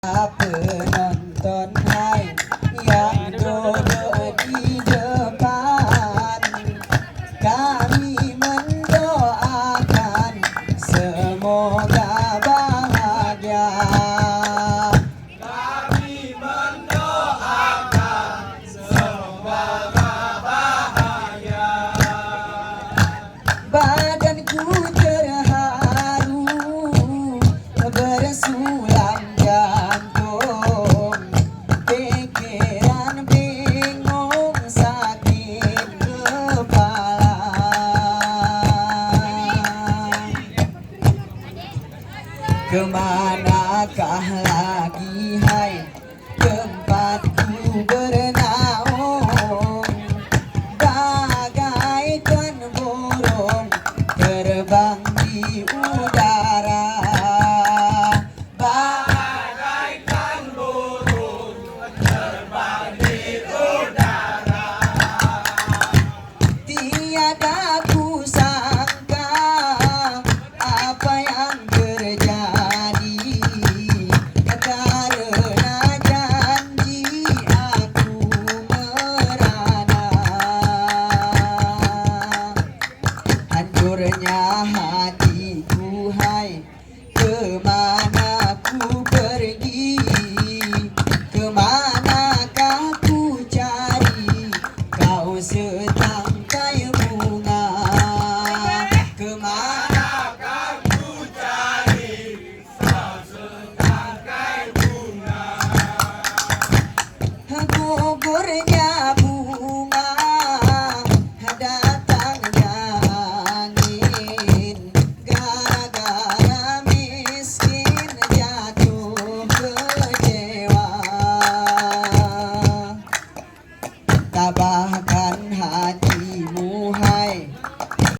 Penonton hai yang duduk di depan, kami mendoakan semoga bahagia. Kami mendoakan semoga bahagia. Badanku terharu bersulam jantung, pikiran bingung sakit kepala. Kemanakah lagi hai tempatku bernaung, bagaikan burung terbang di udara. Bagaikan burung terbang di udara. Tiada kusangka apa yang terjadi, karena janji aku merana. Hancurnya hatiku hai, kemana ku pergi, kemanakah ku cari kau setangkai bunga. Manakah ku cari kau setangkai bunga. Gugurnya bunga, datangnya angin, gara-gara miskin jatuh kecewa. Tabah